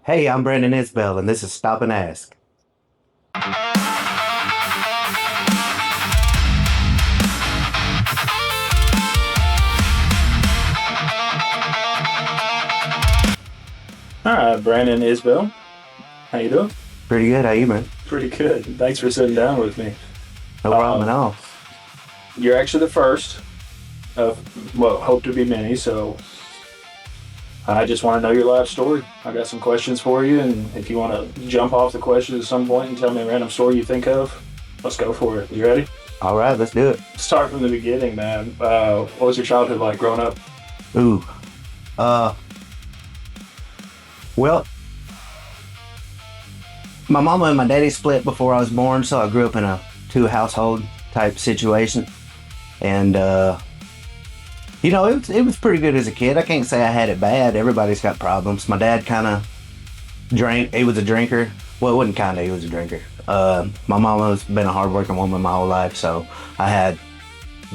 Hey, I'm Brandon Isbell, and this is Stop and Ask. All right, Brandon Isbell. How you doing? Pretty good, how you, man? Pretty good. Thanks for sitting down with me. No problem at all. You're actually the first of what hope to be many, so I just want to know your life story. I got some questions for you, and if you want to jump off the questions at some point and tell me a random story you think of, let's go for it. You ready? All right, let's do it. Start from the beginning, man. What was your childhood like growing up? Ooh. Well, my mama and my daddy split before I was born, so I grew up in a two-household type situation. And, it was pretty good as a kid. I can't say I had it bad. Everybody's got problems. My dad kind of drank. He was a drinker. Well, it wasn't kind of. He was a drinker. My mama's been a hardworking woman my whole life, so I had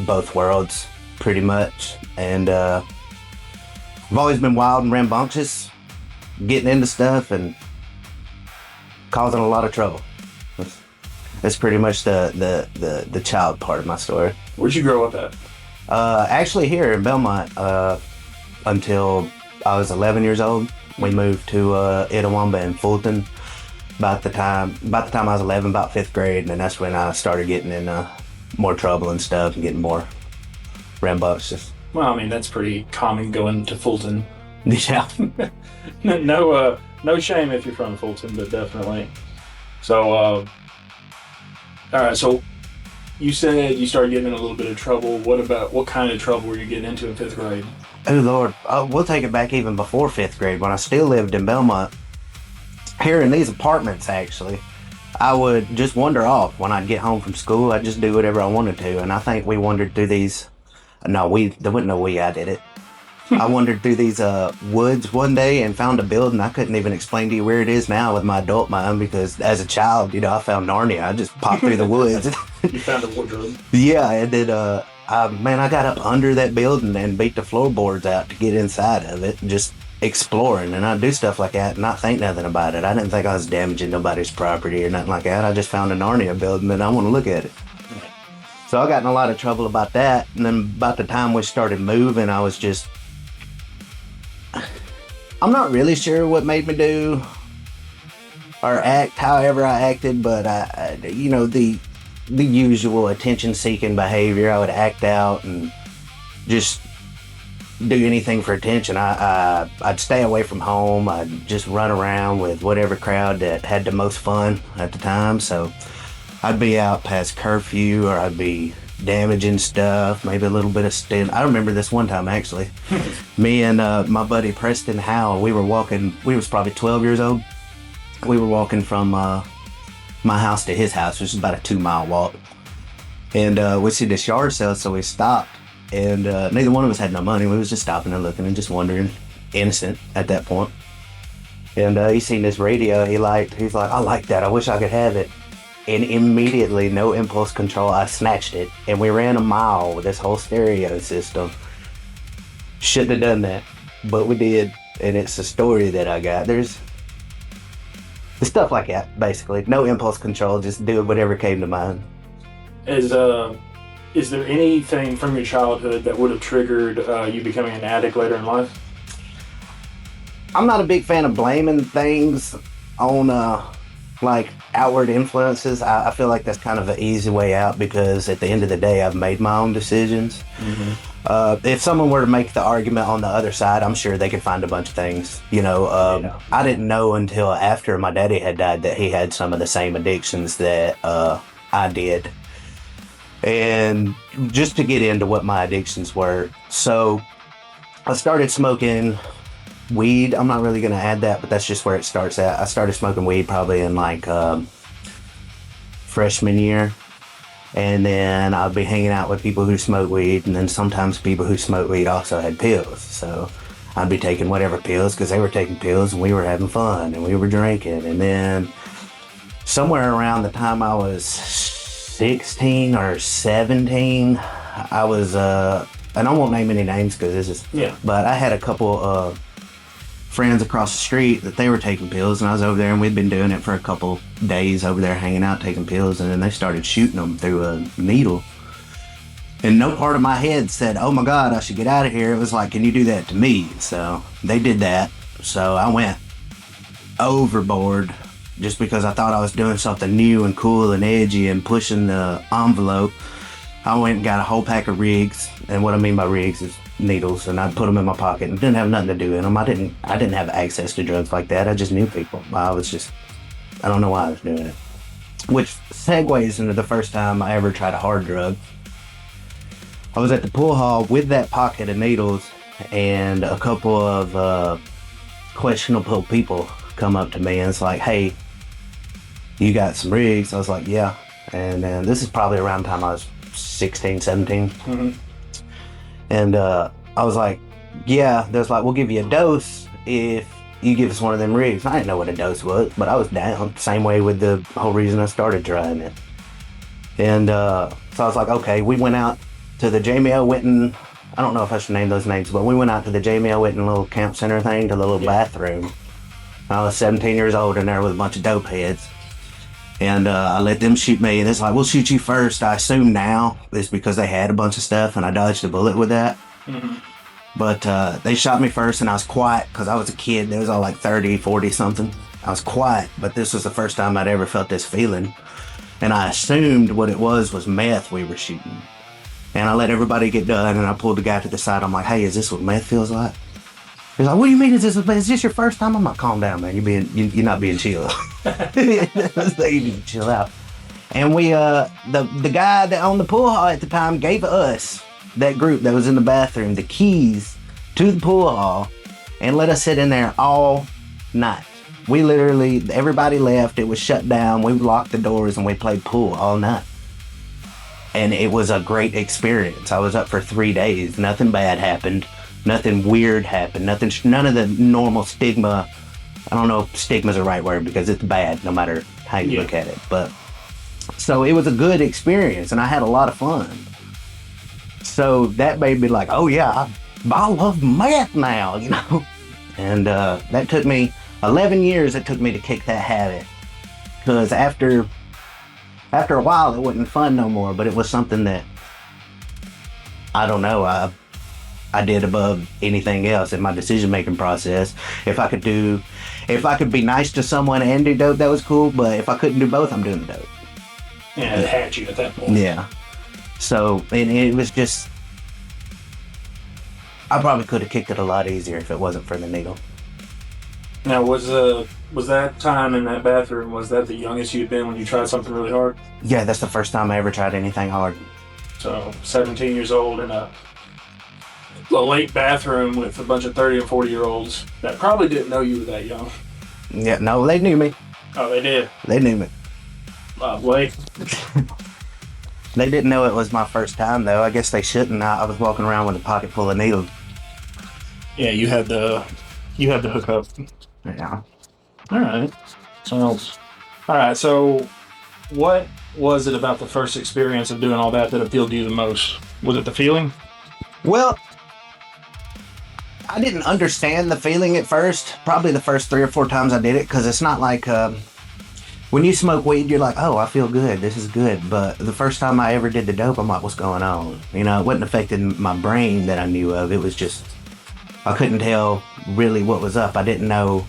both worlds pretty much. And I've always been wild and rambunctious, getting into stuff and causing a lot of trouble. That's pretty much the child part of my story. Where'd you grow up at? Actually here in Belmont, until I was 11 years old. We moved to Itawamba and Fulton about the time I was 11, about 5th grade, and then that's when I started getting in more trouble and stuff and getting more rambunctious. Well, I mean, that's pretty common going to Fulton. Yeah. No shame if you're from Fulton, but definitely. So, all right. So, you said you started getting in a little bit of trouble. What kind of trouble were you getting into in 5th grade? Oh Lord, we'll take it back even before 5th grade when I still lived in Belmont. Here in these apartments, actually, I would just wander off when I'd get home from school. I'd just do whatever I wanted to, and I think we wandered through these. No, there wasn't no we. I did it. I wandered through these woods one day and found a building. I couldn't even explain to you where it is now with my adult mind because as a child, I found Narnia. I just popped through the woods. You found a wardrobe. Yeah, and then I got up under that building and beat the floorboards out to get inside of it, just exploring. And I'd do stuff like that and not think nothing about it. I didn't think I was damaging nobody's property or nothing like that. I just found a Narnia building and I want to look at it. So I got in a lot of trouble about that. And then about the time we started moving, I was just... I'm not really sure what made me do or act however I acted, but the usual attention-seeking behavior. I would act out and just do anything for attention. I'd stay away from home. I'd just run around with whatever crowd that had the most fun at the time. So I'd be out past curfew, or I'd be damaging stuff, maybe a little bit of I remember this one time, actually. Me and my buddy Preston Howell, we was probably 12 years old. We were walking from my house to his house, which is about a 2-mile walk. And we see this yard sale, so we stopped. And neither one of us had no money. We was just stopping and looking and just wondering, innocent at that point. And he seen this radio he's like, I like that, I wish I could have it. And immediately, no impulse control, I snatched it. And we ran a mile with this whole stereo system. Shouldn't have done that, but we did. And it's a story that I got. There's stuff like that, basically. No impulse control, just do whatever came to mind. Is there anything from your childhood that would have triggered you becoming an addict later in life? I'm not a big fan of blaming things on outward influences. I feel like that's kind of an easy way out because at the end of the day, I've made my own decisions. Mm-hmm. If someone were to make the argument on the other side, I'm sure they could find a bunch of things. I didn't know until after my daddy had died that he had some of the same addictions that I did. And just to get into what my addictions were, so I started smoking weed. I'm not really going to add that, but that's just where it starts at. I started smoking weed probably in freshman year. And then I'd be hanging out with people who smoke weed. And then sometimes people who smoke weed also had pills. So I'd be taking whatever pills because they were taking pills and we were having fun and we were drinking. And then somewhere around the time I was 16 or 17, I was, and I won't name any names because this is, but I had a couple friends across the street that they were taking pills, and I was over there, and we'd been doing it for a couple days over there, hanging out, taking pills, and then they started shooting them through a needle. And no part of my head said, oh my God, I should get out of here. It was like, can you do that to me? So they did that. So I went overboard just because I thought I was doing something new and cool and edgy and pushing the envelope. I went and got a whole pack of rigs, and what I mean by rigs is needles, and I'd put them in my pocket and didn't have nothing to do in them. I didn't have access to drugs like that. I just knew people. I don't know why I was doing it. Which segues into the first time I ever tried a hard drug. I was at the pool hall with that pocket of needles, and a couple of questionable people come up to me and it's like, hey, you got some rigs? I was like, yeah. And this is probably around the time I was 16, 17. Mm-hmm. And I was like, yeah. There's like, we'll give you a dose if you give us one of them rigs. I didn't know what a dose was, but I was down. Same way with the whole reason I started trying it. And so I was like, okay. We went out to the Jamie L. Whitten, I don't know if I should name those names, but we went out to the Jamie L. Whitten little camp center thing, to the little bathroom. I was 17 years old in there with a bunch of dope heads. And I let them shoot me, and it's like, we'll shoot you first. I assume now it's because they had a bunch of stuff and I dodged a bullet with that. Mm-hmm. But they shot me first, and I was quiet because I was a kid. They was all like 30, 40 something. I was quiet, but this was the first time I'd ever felt this feeling. And I assumed what it was meth we were shooting. And I let everybody get done, and I pulled the guy to the side. I'm like, hey, is this what meth feels like? He's like, what do you mean is this your first time? I'm like, calm down, man. You're not being chill. You need to chill out. And we, the guy that owned the pool hall at the time gave us, that group that was in the bathroom, the keys to the pool hall and let us sit in there all night. We literally, everybody left. It was shut down. We locked the doors and we played pool all night. And it was a great experience. I was up for 3 days. Nothing bad happened. Nothing weird happened. None of the normal stigma. I don't know if stigma's the right word because it's bad no matter how you look at it. But so it was a good experience and I had a lot of fun. So that made me like, oh yeah, I love meth now, you know. And that took me 11 years. It took me to kick that habit because after a while it wasn't fun no more. But it was something that I don't know. I did above anything else in my decision-making process. If I could be nice to someone and do dope, that was cool. But if I couldn't do both, I'm doing the dope. Yeah, it had you at that point. Yeah. So, and it was just, I probably could have kicked it a lot easier if it wasn't for the needle. Now, was that time in that bathroom, was that the youngest you'd been when you tried something really hard? Yeah, that's the first time I ever tried anything hard. So, 17 years old in a lake bathroom with a bunch of 30 and 40-year-olds that probably didn't know you were that young. Yeah, no, they knew me. Oh, they did? They knew me. Blake? They didn't know it was my first time, though. I guess they shouldn't. I was walking around with a pocket full of needles. Yeah, you had the hookup. Yeah. All right. So what was it about the first experience of doing all that appealed to you the most? Was it the feeling? Well, I didn't understand the feeling at first. Probably the first 3 or 4 times I did it, because it's not like when you smoke weed, you're like, oh, I feel good. This is good. But the first time I ever did the dope, I'm like, what's going on? You know, it wasn't affecting my brain that I knew of. It was just, I couldn't tell really what was up. I didn't know.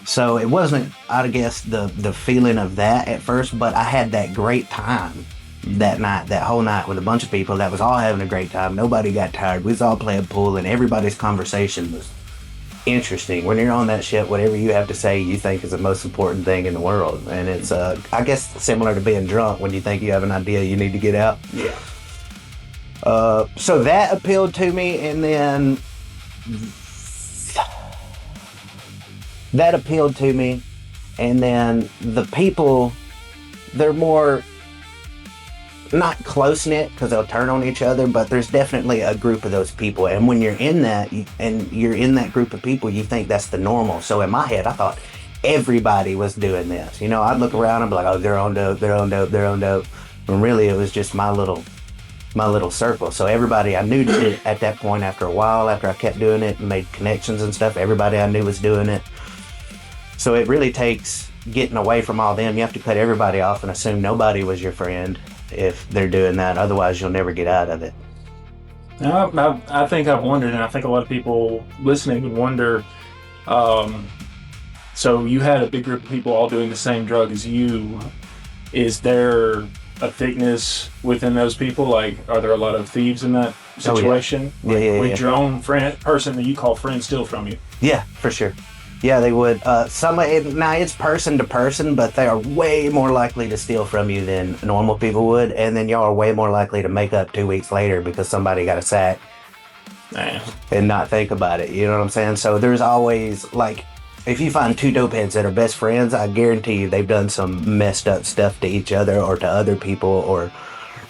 So it wasn't, I guess, the feeling of that at first, but I had that great time that night, that whole night with a bunch of people that was all having a great time. Nobody got tired. We was all playing pool and everybody's conversation was interesting. When you're on that shit, whatever you have to say, you think is the most important thing in the world. And it's, I guess, similar to being drunk when you think you have an idea you need to get out. Yeah. So that appealed to me, and then the people, they're more not close-knit because they'll turn on each other, but there's definitely a group of those people, and when you're in that and you're in that group of people, you think that's the normal. So in my head I thought everybody was doing this. You know, I'd look around and be like, oh, they're on dope, when really it was just my little my little circle. So everybody I knew did it at that point. After a while, after I kept doing it and made connections and stuff, everybody I knew was doing it. So it really takes getting away from all them. You have to cut everybody off and assume nobody was your friend if they're doing that. Otherwise, you'll never get out of it. Now, I think I've wondered, and I think a lot of people listening would wonder. So you had a big group of people all doing the same drug as you. Is there a thickness within those people? Like, are there a lot of thieves in that situation? Oh, yeah. Would your own person that you call friend steal from you? Yeah, for sure. Yeah, they would. Now it's person to person, but they are way more likely to steal from you than normal people would, and then y'all are way more likely to make up 2 weeks later because somebody got a sack and not think about it. You know what I'm saying? So there's always, like, if you find two dope heads that are best friends, I guarantee you they've done some messed up stuff to each other or to other people, or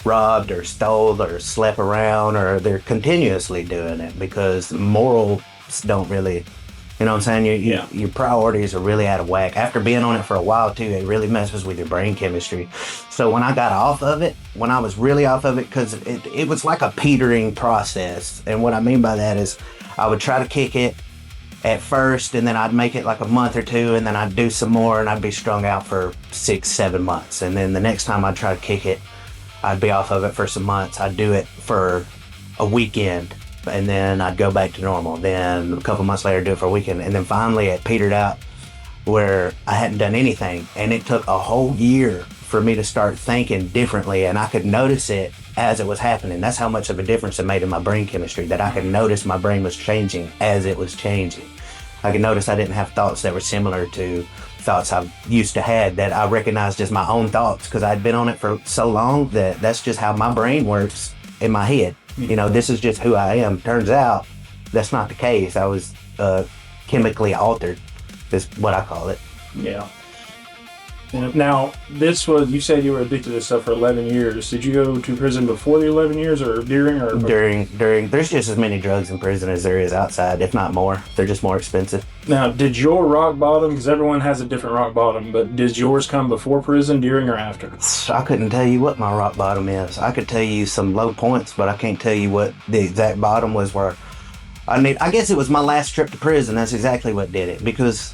robbed or stole or slept around, or they're continuously doing it because morals don't really, you know what I'm saying? Your priorities are really out of whack. After being on it for a while too, it really messes with your brain chemistry. So when I got off of it, when I was really off of it, because it was like a petering process. And what I mean by that is I would try to kick it at first, and then I'd make it like a month or two, and then I'd do some more, and I'd be strung out for 6-7 months. And then the next time I'd try to kick it, I'd be off of it for some months. I'd do it for a weekend, and then I'd go back to normal. Then a couple months later, do it for a weekend, and then finally it petered out where I hadn't done anything. And it took a whole year for me to start thinking differently, and I could notice it as it was happening. That's how much of a difference it made in my brain chemistry, that I could notice my brain was changing as it was changing. I could notice I didn't have thoughts that were similar to thoughts I used to had that I recognized as my own thoughts, because I'd been on it for so long that that's just how my brain works in my head. You know, this is just who I am. Turns out that's not the case. I was chemically altered, is what I call it. Yeah. Now, you said you were addicted to stuff for 11 years. Did you go to prison before the 11 years or during? During. There's just as many drugs in prison as there is outside, if not more. They're just more expensive. Now, did your rock bottom, because everyone has a different rock bottom, but did yours come before prison, during, or after? I couldn't tell you what my rock bottom is. I could tell you some low points, but I can't tell you what the exact bottom was where I guess it was my last trip to prison. That's exactly what did it, because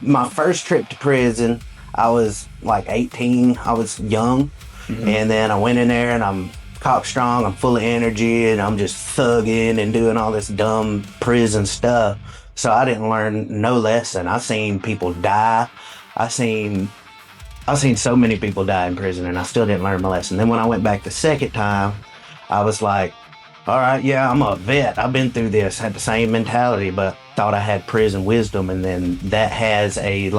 my first trip to prison, I was like 18. I was young. Mm-hmm. And then I went in there and I'm cock strong. I'm full of energy and I'm just thugging and doing all this dumb prison stuff. So I didn't learn no lesson. I seen people die. I seen so many people die in prison, and I still didn't learn my lesson. Then when I went back the second time, I was like, all right, yeah, I'm a vet. I've been through this. Had the same mentality, but thought I had prison wisdom. And then that has a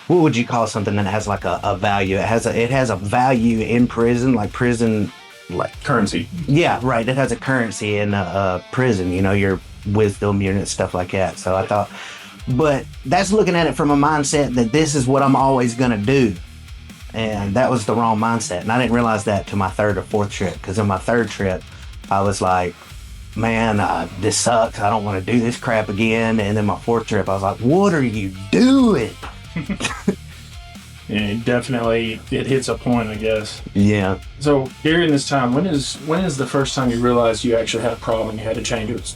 what would you call something that has like a value? It has a value in prison, like currency. Yeah, right. It has a currency in prison. You know, your wisdom, your stuff like that. So I thought, but that's looking at it from a mindset that this is what I'm always gonna do, and that was the wrong mindset. And I didn't realize that till my third or fourth trip. Because in my third trip, I was like, man, this sucks. I don't want to do this crap again. And then my fourth trip, I was like, what are you doing? Yeah, definitely. It hits a point, I guess. Yeah. So during this time, when is the first time you realized you actually had a problem? You had to change it.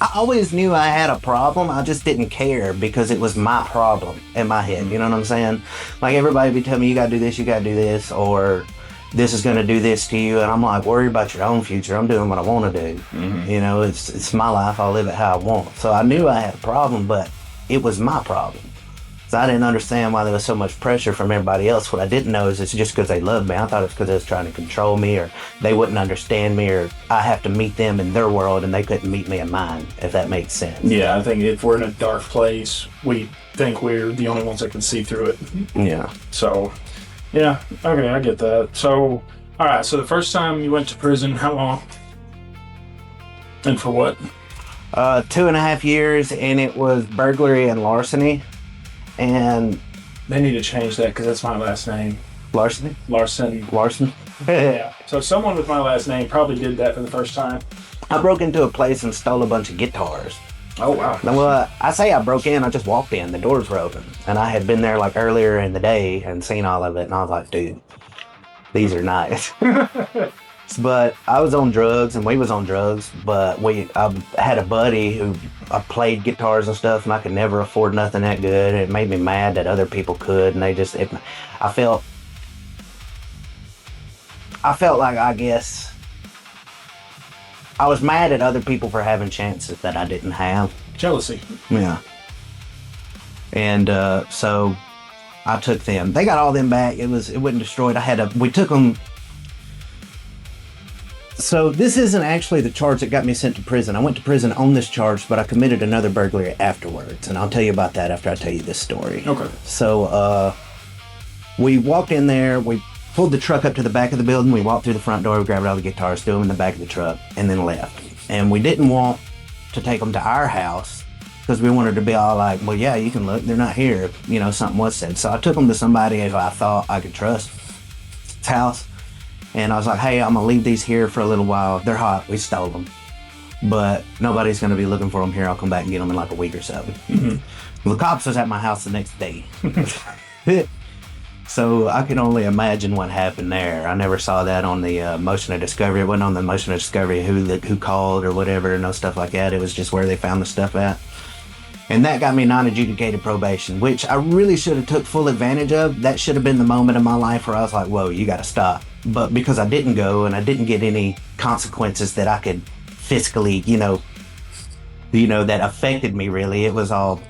I always knew I had a problem. I just didn't care because it was my problem in my head. You know what I'm saying? Like everybody would be telling me, you gotta do this, or this is gonna do this to you. And I'm like, worry about your own future. I'm doing what I want to do. Mm-hmm. You know, it's my life. I'll live it how I want. So I knew I had a problem, but it was my problem. So I didn't understand why there was so much pressure from everybody else. What I didn't know is it's just because they loved me. I thought it's because they was trying to control me, or they wouldn't understand me, or I have to meet them in their world and they couldn't meet me in mine, if that makes sense. Yeah, I think if we're in a dark place, we think we're the only ones that can see through it. Yeah. So, yeah, okay, I get that. So, all right, so the first time you went to prison, how long? And for what? 2.5 years, and it was burglary and larceny. And they need to change that because that's my last name. Larson. Yeah. So someone with my last name probably did that for the first time. I broke into a place and stole a bunch of guitars. Oh, wow. Well, I say I broke in. I just walked in. The doors were open. And I had been there like earlier in the day and seen all of it. And I was like, dude, These are nice. But I was on drugs and we was on drugs, but I had a buddy who I played guitars and stuff and I could never afford nothing that good. It made me mad that other people could, and I felt like, I guess, I was mad at other people for having chances that I didn't have. Jealousy. Yeah. And so I took them. They got all them back. It wasn't destroyed. We took them. So this isn't actually the charge that got me sent to prison. I went to prison on this charge, but I committed another burglary afterwards, and I'll tell you about that after I tell you this story. Okay. So we walked in there. We pulled the truck up to the back of the building. We walked through the front door. We grabbed all the guitars, threw them in the back of the truck, and then left. And we didn't want to take them to our house because we wanted to be all like, well, yeah, you can look. They're not here. You know, something was said. So I took them to somebody who I thought I could trust. His house. And I was like, hey, I'm going to leave these here for a little while. They're hot. We stole them. But nobody's going to be looking for them here. I'll come back and get them in like a week or so. Mm-hmm. Well, the cops was at my house the next day. So I can only imagine what happened there. I never saw that on the motion of discovery. It wasn't on the motion of discovery who called or whatever, no stuff like that. It was just where they found the stuff at. And that got me non-adjudicated probation, which I really should have took full advantage of. That should have been the moment in my life where I was like, whoa, you got to stop. But because I didn't go and I didn't get any consequences that I could fiscally, you know, that affected me really, it was all.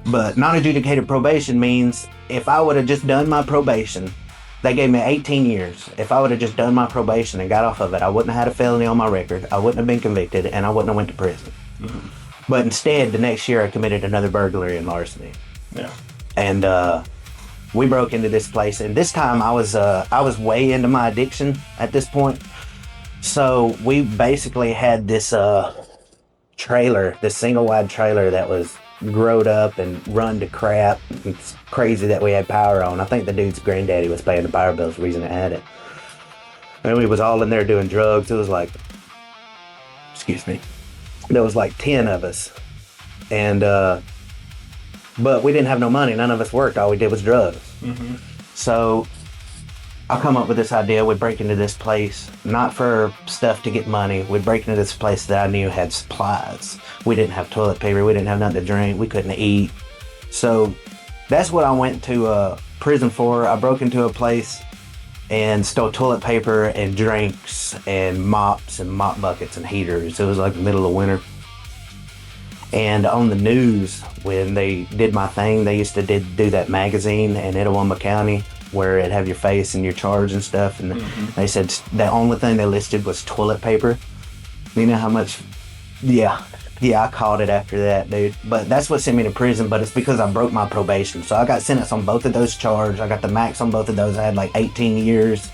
But non-adjudicated probation means if I would have just done my probation, they gave me 18 years. If I would have just done my probation and got off of it, I wouldn't have had a felony on my record. I wouldn't have been convicted, and I wouldn't have went to prison. Mm-hmm. But instead, the next year I committed another burglary and larceny. Yeah. And we broke into this place, and this time I was way into my addiction at this point. So we basically had this trailer, this single wide trailer that was growed up and run to crap. It's crazy that we had power on. I think the dude's granddaddy was paying the power bills the reason it had it. And we was all in there doing drugs. It was like, excuse me, there was like 10 of us. And but we didn't have no money. None of us worked. All we did was drugs. Mm-hmm. So I come up with this idea. We'd break into this place, not for stuff to get money. We'd break into this place that I knew had supplies. We didn't have toilet paper. We didn't have nothing to drink. We couldn't eat. So that's what I went to prison for. I broke into a place and stole toilet paper and drinks and mops and mop buckets and heaters. It was like the middle of winter. And on the news, when they did my thing, they used to do that magazine in Itawamba County where it'd have your face and your charge and stuff. And they said the only thing they listed was toilet paper. You know how much? Yeah, I caught it after that, dude. But that's what sent me to prison, but it's because I broke my probation. So I got sentenced on both of those charges. I got the max on both of those. I had like 18 years,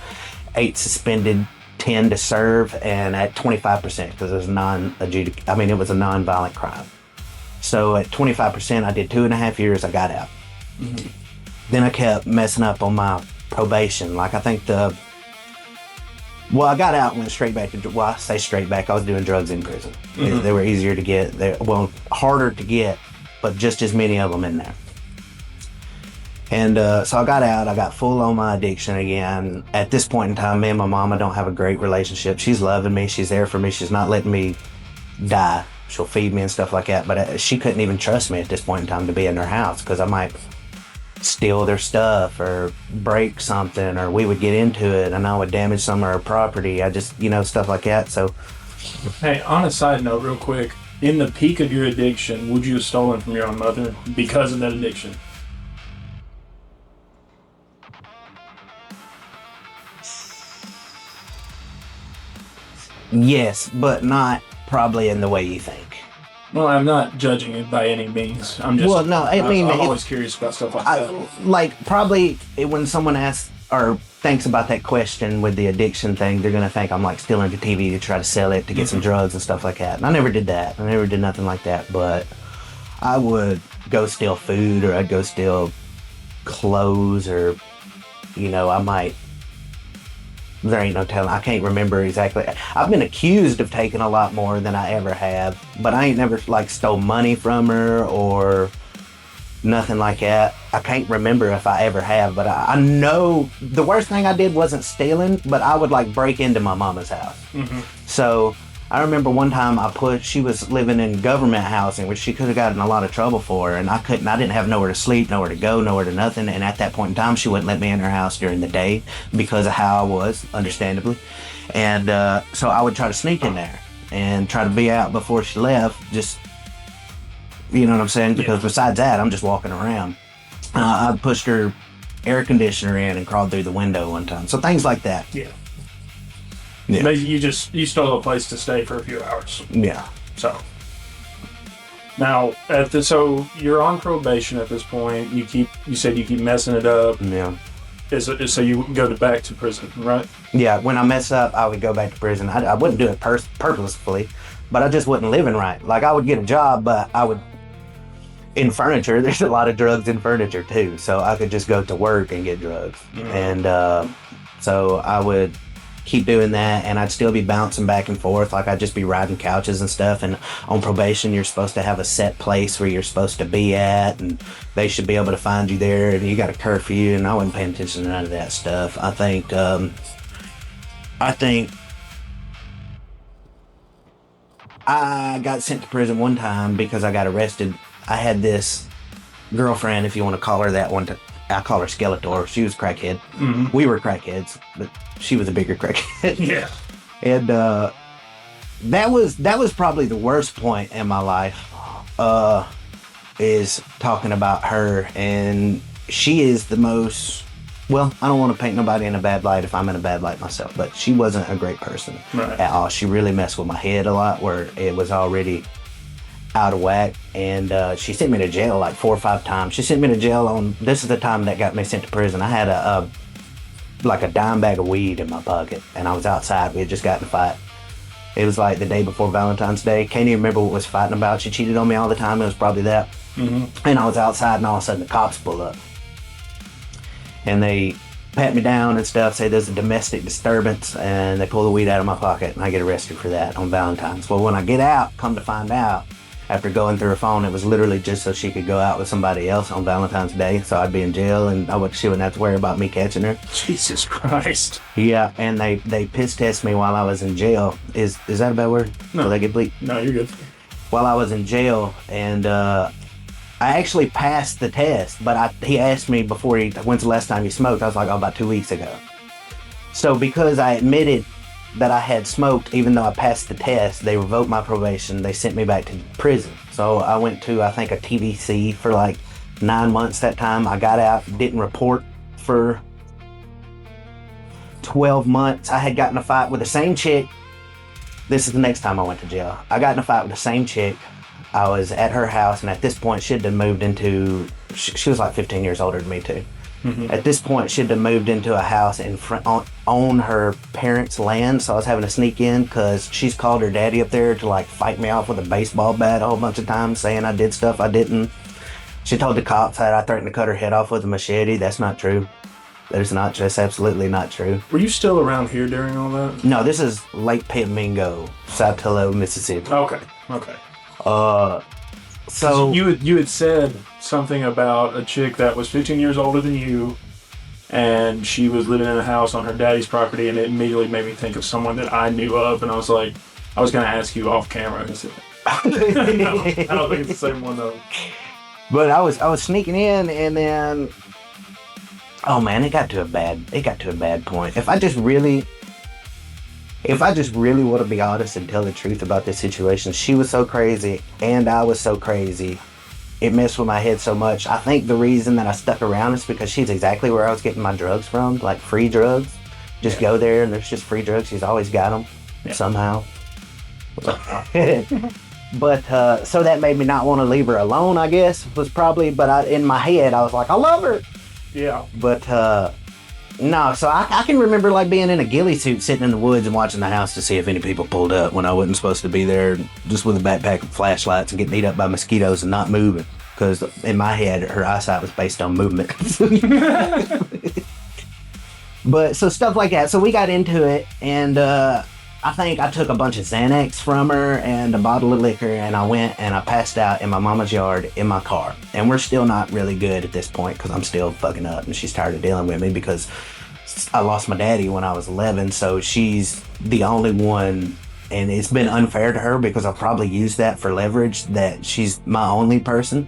8 suspended, 10 to serve, and at 25% because it was it was a non-violent crime. So at 25%, I did 2.5 years. I got out. Mm-hmm. Then I kept messing up on my probation. Like I think I got out and went straight back to. Well, I say straight back. I was doing drugs in prison. Mm-hmm. They were easier to get. Harder to get, but just as many of them in there. And so I got out. I got full on my addiction again. At this point in time, me and my mama don't have a great relationship. She's loving me. She's there for me. She's not letting me die. She'll feed me and stuff like that. But she couldn't even trust me at this point in time to be in her house because I might steal their stuff or break something, or we would get into it and I would damage some of her property. I just, stuff like that. So, hey, on a side note, real quick, in the peak of your addiction, would you have stolen from your own mother because of that addiction? Yes, but not probably in the way you think. Well, I'm not judging it by any means. I'm just. Well, no, I'm always curious about stuff like that. Like, probably when someone asks or thinks about that question with the addiction thing, they're gonna think I'm like stealing the TV to try to sell it to get some drugs and stuff like that. And I never did that. I never did nothing like that. But I would go steal food, or I'd go steal clothes, or I might. There ain't no telling. I can't remember exactly. I've been accused of taking a lot more than I ever have, but I ain't never stole money from her or, Nothing like that. I can't remember if I ever have, but I know the worst thing I did wasn't stealing, but I would like break into my mama's house. So I remember one time she was living in government housing, which she could have gotten a lot of trouble for, and I didn't have nowhere to sleep, nowhere to go, nowhere to nothing. And at that point in time, she wouldn't let me in her house during the day because of how I was, understandably. And so I would try to sneak in there and try to be out before she left, just, you know what I'm saying? Because besides that, I'm just walking around. I pushed her air conditioner in and crawled through the window one time. So things like that. Yeah. Yeah. You stole a place to stay for a few hours. Yeah. So now so you're on probation at this point. You said you keep messing it up. Yeah. So you go back to prison, right? Yeah. When I mess up, I would go back to prison. I wouldn't do it purposefully, but I just wasn't living right. Like I would get a job, but I would. In furniture, there's a lot of drugs in furniture too, so I could just go to work and get drugs. And so I would keep doing that, and I'd still be bouncing back and forth. Like I'd just be riding couches and stuff. And on probation, you're supposed to have a set place where you're supposed to be at, and they should be able to find you there. And you got a curfew, and I wasn't paying attention to none of that stuff. I think I got sent to prison one time because I got arrested. I had this girlfriend, if you want to call her that one. I call her Skeletor. She was crackhead. We were crackheads, but she was a bigger crackhead. Yeah. And that was probably the worst point in my life, is talking about her. And she is the most, well, I don't want to paint nobody in a bad light if I'm in a bad light myself, but she wasn't a great person at all. She really messed with my head a lot, where it was already out of whack. And she sent me to jail like 4 or 5 times. She sent me to jail this is the time that got me sent to prison. I had a dime bag of weed in my pocket, and I was outside. We had just gotten in a fight. It was like the day before Valentine's Day. Can't even remember what was fighting about. She cheated on me all the time. It was probably that. And I was outside, and all of a sudden the cops pull up. And they pat me down and stuff, say there's a domestic disturbance, and they pull the weed out of my pocket, and I get arrested for that on Valentine's. Well, when I get out, come to find out, after going through her phone, it was literally just so she could go out with somebody else on Valentine's Day, so I'd be in jail, and she wouldn't have to worry about me catching her. Jesus Christ. Yeah, and they piss test me while I was in jail. Is that a bad word? No. Will that get bleep? No, you're good. While I was in jail, and I actually passed the test, but he asked me before when's the last time you smoked? I was like, about 2 weeks ago. So because I admitted that I had smoked, even though I passed the test, they revoked my probation. They sent me back to prison. So I went to, I think, a TVC for like 9 months that time. I got out, didn't report for 12 months. I had gotten in a fight with the same chick. This is the next time I went to jail. I got in a fight with the same chick. I was at her house, and at this point, she was like 15 years older than me too. At this point, she'd have moved into a house on her parents' land, so I was having to sneak in because she's called her daddy up there to like fight me off with a baseball bat a whole bunch of times, saying I did stuff I didn't. She told the cops that I threatened to cut her head off with a machete. That's not true. That's absolutely not true. Were you still around here during all that? No, this is Lake Pimmingo, Saltillo, Mississippi. Okay. So you had said something about a chick that was 15 years older than you, and she was living in a house on her daddy's property, and it immediately made me think of someone that I knew of, and I was like, I was going to ask you off camera. I said, no, I don't think it's the same one though. But I was sneaking in, and then, oh man, it got to a bad point. If I just really want to be honest and tell the truth about this situation, she was so crazy and I was so crazy. It messed with my head so much. I think the reason that I stuck around is because she's exactly where I was getting my drugs from, like free drugs. Just go there and there's just free drugs. She's always got them somehow. But so that made me not want to leave her alone, I guess, was probably, but in my head I was like, I love her. Yeah. But no, so I can remember like being in a ghillie suit sitting in the woods and watching the house to see if any people pulled up when I wasn't supposed to be there, just with a backpack and flashlights and getting eaten up by mosquitoes and not moving. Because in my head, her eyesight was based on movement. But so stuff like that. So we got into it, and I think I took a bunch of Xanax from her and a bottle of liquor, and I went and I passed out in my mama's yard in my car. And we're still not really good at this point because I'm still fucking up, and she's tired of dealing with me because I lost my daddy when I was 11. So she's the only one, and it's been unfair to her because I've probably used that for leverage, that she's my only person.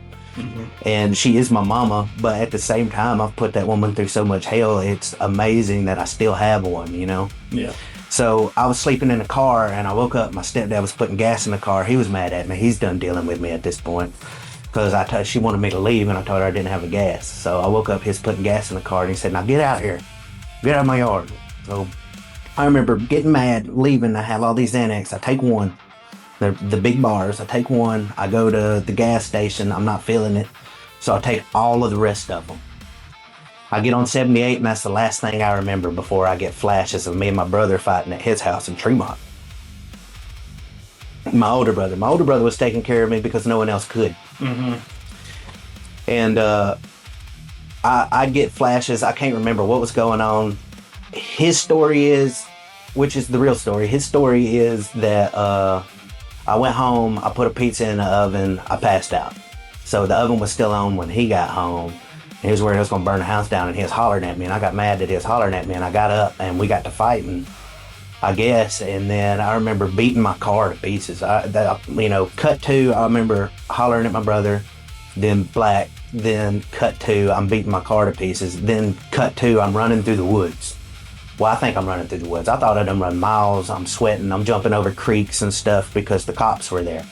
And she is my mama, but at the same time, I've put that woman through so much hell. It's amazing that I still have one, you know? Yeah. So I was sleeping in the car, and I woke up. My stepdad was putting gas in the car. He was mad at me. He's done dealing with me at this point because she wanted me to leave, and I told her I didn't have a gas. So I woke up, he's putting gas in the car, and he said, now get out of here. Get out of my yard. So I remember getting mad, leaving. I have all these Xanax. I take one. They're the big bars. I take one. I go to the gas station. I'm not feeling it. So I take all of the rest of them. I get on 78, and that's the last thing I remember before I get flashes of me and my brother fighting at his house in Tremont. My older brother was taking care of me because no one else could. And I get flashes. I can't remember what was going on. His story is, which is the real story, his story is that I went home, I put a pizza in the oven, I passed out. So the oven was still on when he got home. He was worried I was going to burn the house down, and he was hollering at me, and I got mad that he was hollering at me, and I got up, and we got to fighting, I guess. And then I remember beating my car to pieces. Cut to, I remember hollering at my brother, then black, then cut to, I'm beating my car to pieces, then cut to, I'm running through the woods. Well, I think I'm running through the woods. I thought I'd done run miles. I'm sweating. I'm jumping over creeks and stuff because the cops were there.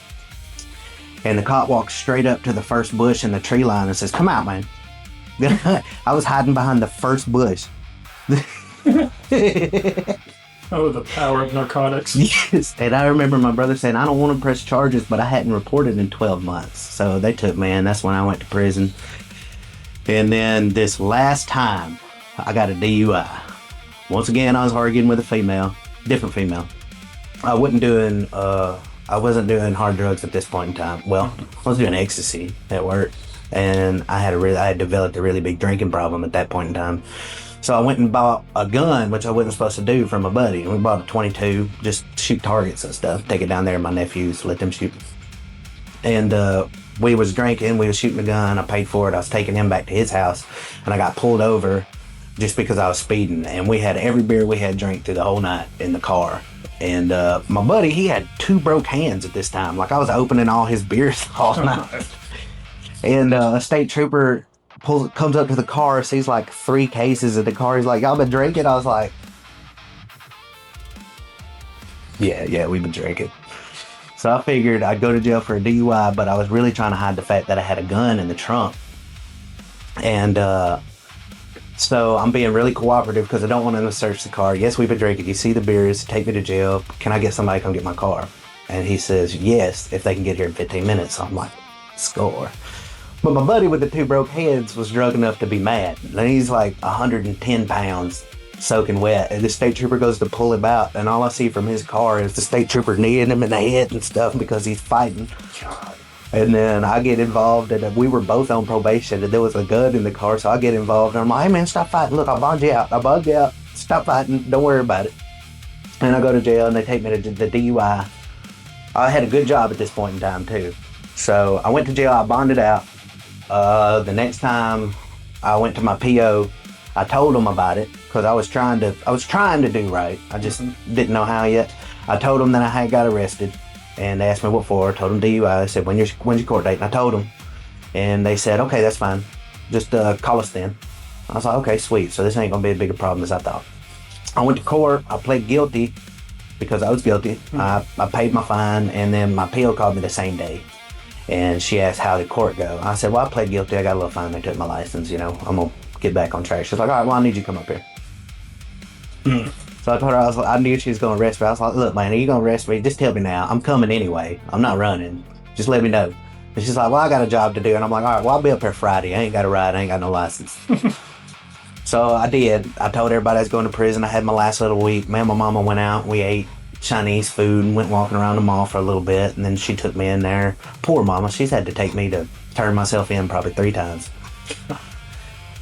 And the cop walks straight up to the first bush in the tree line and says, come out, man. I was hiding behind the first bush. Oh, the power of narcotics. Yes. And I remember my brother saying, I don't want to press charges, but I hadn't reported in 12 months. So they took me, and that's when I went to prison. And then this last time, I got a DUI. Once again, I was arguing with a female, different female. I wasn't doing hard drugs at this point in time. Well, I was doing ecstasy at work, and I had developed a really big drinking problem at that point in time. So I went and bought a gun, which I wasn't supposed to do, from a buddy. And we bought a 22, just shoot targets and stuff. Take it down there to my nephews, let them shoot. And we was drinking, we was shooting a gun. I paid for it. I was taking him back to his house, and I got pulled over just because I was speeding. And we had every beer we had drank through the whole night in the car. And my buddy, he had 2 broke hands at this time. Like, I was opening all his beers all night. And a state trooper comes up to the car, sees like 3 cases in the car. He's like, y'all been drinking? I was like, yeah, we've been drinking. So I figured I'd go to jail for a DUI, but I was really trying to hide the fact that I had a gun in the trunk. And so I'm being really cooperative because I don't want them to search the car. Yes, we've been drinking. You see the beers, take me to jail. Can I get somebody to come get my car? And he says, yes, if they can get here in 15 minutes. So I'm like, score. But my buddy with the 2 broke heads was drunk enough to be mad. And he's like 110 pounds, soaking wet. And the state trooper goes to pull him out, and all I see from his car is the state trooper kneeing him in the head and stuff because he's fighting. God. And then I get involved, and we were both on probation, and there was a gun in the car, so I get involved, and I'm like, hey man, stop fighting. Look, I'll bond you out. Stop fighting. Don't worry about it. And I go to jail, and they take me to the DUI. I had a good job at this point in time, too. So I went to jail. I bonded out. The next time I went to my PO, I told them about it because I was trying to do right. I just didn't know how yet. I told them that I had got arrested, and they asked me what for. I told them DUI. They said, when's your court date? And I told them, and they said, okay, that's fine. Just call us then. I was like, okay, sweet. So this ain't gonna be a bigger problem as I thought. I went to court. I pled guilty because I was guilty. I paid my fine, and then my PO called me the same day. And she asked, how did court go? I said, well, I pled guilty. I got a little fine. They took my license. I'm going to get back on track. She's like, all right, well, I need you to come up here. So I told her, I knew she was going to arrest me. I was like, look, man, are you going to arrest me? Just tell me now. I'm coming anyway. I'm not running. Just let me know. And she's like, well, I got a job to do. And I'm like, all right, well, I'll be up here Friday. I ain't got a ride. I ain't got no license. So I did. I told everybody I was going to prison. I had my last little week. Me and my mama went out. We ate Chinese food and went walking around the mall for a little bit, and then she took me in there. Poor mama, she's had to take me to turn myself in probably 3 times.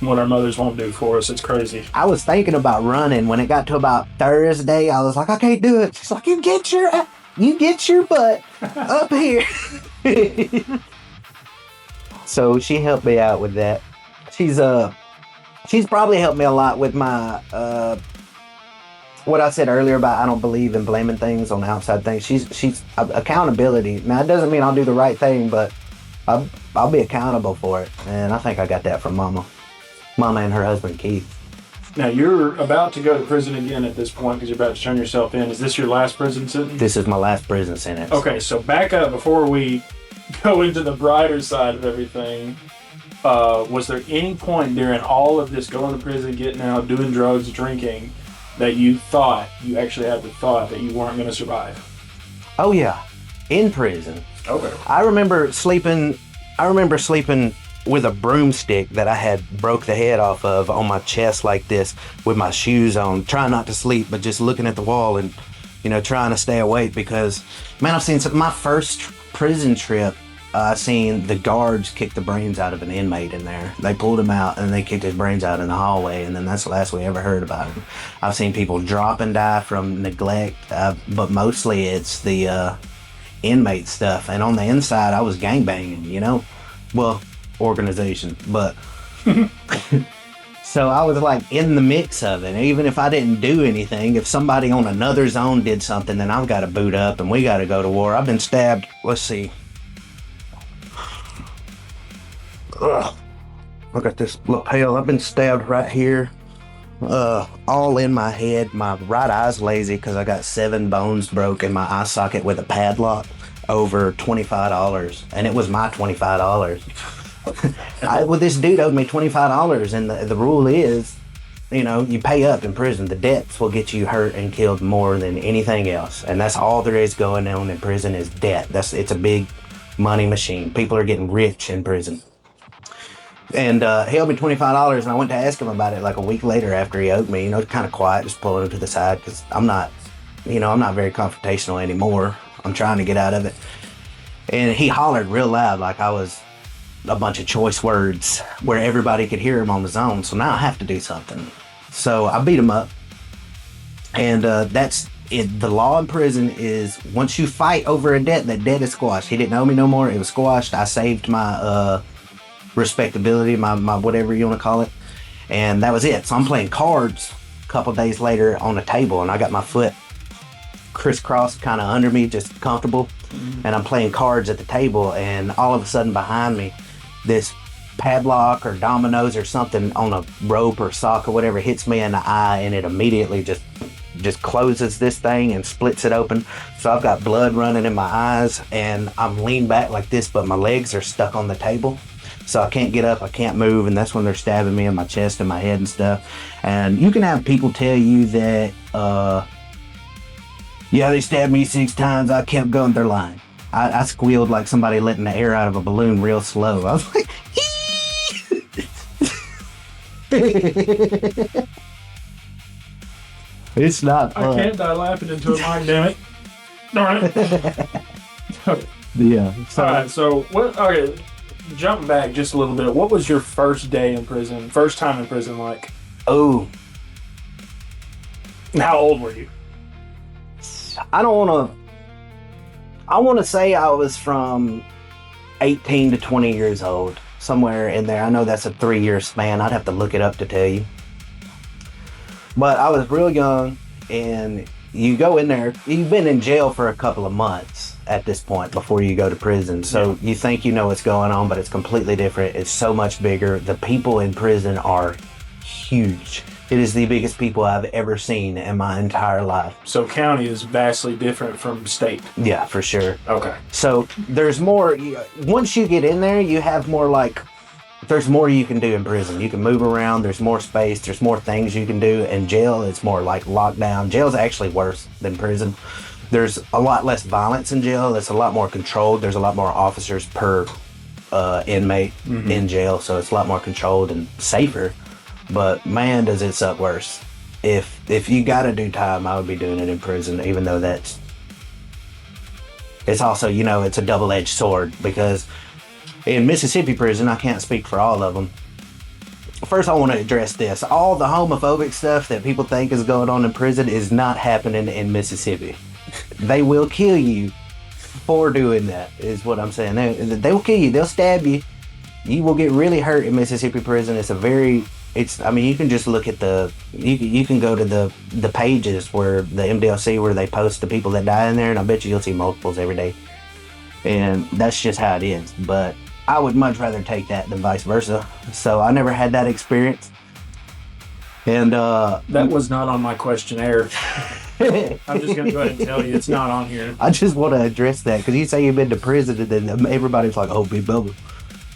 what our mothers won't do for us. It's crazy. I was thinking about running. When it got to about Thursday, I was like, I can't do it. She's like, you get your butt up here. So she helped me out with that. She's probably helped me a lot with my what I said earlier about I don't believe in blaming things on outside things. She's accountability. Now it doesn't mean I'll do the right thing, but I'll be accountable for it. And I think I got that from Mama and her husband Keith. Now you're about to go to prison again at this point because you're about to turn yourself in. Is this your last prison sentence? This is my last prison sentence. Okay, so back up before we go into the brighter side of everything. Was there any point during all of this going to prison, getting out, doing drugs, drinking, that you actually had the thought that you weren't going to survive? Oh yeah, in prison. Okay. I remember sleeping with a broomstick that I had broke the head off of on my chest like this with my shoes on, trying not to sleep, but just looking at the wall and, trying to stay awake because, man, I've seen my first prison trip. I seen the guards kick the brains out of an inmate in there. They pulled him out and they kicked his brains out in the hallway, and then that's the last we ever heard about him. I've seen people drop and die from neglect, but mostly it's the inmate stuff. And on the inside, I was gangbanging, well, organization, but so I was like in the mix of it. Even if I didn't do anything, if somebody on another zone did something, then I've got to boot up and we got to go to war. I've been stabbed. Let's see. Ugh. Look at this lapel. I've been stabbed right here, all in my head. My right eye's lazy because I got 7 bones broke in my eye socket with a padlock. Over $25, and it was my $25. Well, this dude owed me $25, and the rule is, you pay up in prison. The debts will get you hurt and killed more than anything else, and that's all there is going on in prison is debt. It's a big money machine. People are getting rich in prison. And he owed me $25, and I went to ask him about it like a week later after he owed me. Kind of quiet, just pulling him to the side because I'm not very confrontational anymore. I'm trying to get out of it. And he hollered real loud like I was a bunch of choice words where everybody could hear him on the zone. So now I have to do something. So I beat him up. And that's it. The law in prison is once you fight over a debt, that debt is squashed. He didn't owe me no more. It was squashed. I saved my respectability, my whatever you want to call it. And that was it. So I'm playing cards a couple days later on a table, and I got my foot crisscrossed kind of under me, just comfortable. And I'm playing cards at the table, and all of a sudden behind me, this padlock or dominoes or something on a rope or sock or whatever hits me in the eye, and it immediately just closes this thing and splits it open. So I've got blood running in my eyes, and I'm leaned back like this, but my legs are stuck on the table. So I can't get up, I can't move, and that's when they're stabbing me in my chest and my head and stuff. And you can have people tell you that, yeah, they stabbed me 6 times, I kept going. They're lying. I squealed like somebody letting the air out of a balloon real slow. I was like, it's not fun. I can't die laughing into a mic, damn it. Darn it. Yeah. Alright, so what? Okay, jumping back just a little bit. What was your first day in prison? First time in prison like? Oh. And how old were you? I want to say I was from 18 to 20 years old, somewhere in there. I know that's a 3-year span. I'd have to look it up to tell you. But I was real young, and you go in there, you've been in jail for a couple of months at this point before you go to prison. So you think you know what's going on, but it's completely different. It's so much bigger. The people in prison are huge. It is the biggest people I've ever seen in my entire life. So county is vastly different from state. Yeah, for sure. Okay. So there's more, once you get in there, you have more there's more you can do in prison. You can move around, there's more space, there's more things you can do. In jail, it's more like lockdown. Jail's actually worse than prison. There's a lot less violence in jail. It's a lot more controlled. There's a lot more officers per inmate in jail, so it's a lot more controlled and safer. But man, does it suck worse. If you gotta do time, I would be doing it in prison, even though it's also, it's a double-edged sword, because in Mississippi prison, I can't speak for all of them, first I want to address this. All the homophobic stuff that people think is going on in prison is not happening in Mississippi. They will kill you for doing that, is what I'm saying. They will kill you. They'll stab you. You will get really hurt in Mississippi prison. I mean, you can just look at you can go to the pages where the MDLC, where they post the people that die in there, and I bet you'll see multiples every day. And that's just how it is. But I would much rather take that than vice versa. So I never had that experience. And that was not on my questionnaire. I'm just going to go ahead and tell you it's not on here. I just want to address that because you say you've been to prison and then everybody's like, oh, big bubble.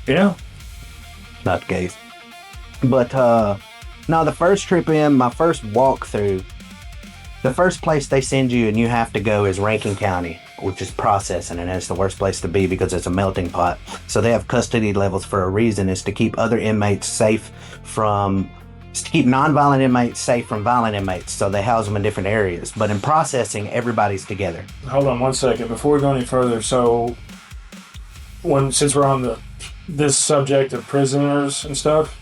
Yeah. Not the case. But no, the first trip in, my first walkthrough, the first place they send you and you have to go is Rankin County, which is processing, and it's the worst place to be because it's a melting pot. So they have custody levels for a reason. It's to keep other inmates safe to keep non-violent inmates safe from violent inmates. So they house them in different areas. But in processing, everybody's together. Hold on one second before we go any further. So, since we're on this subject of prisoners and stuff,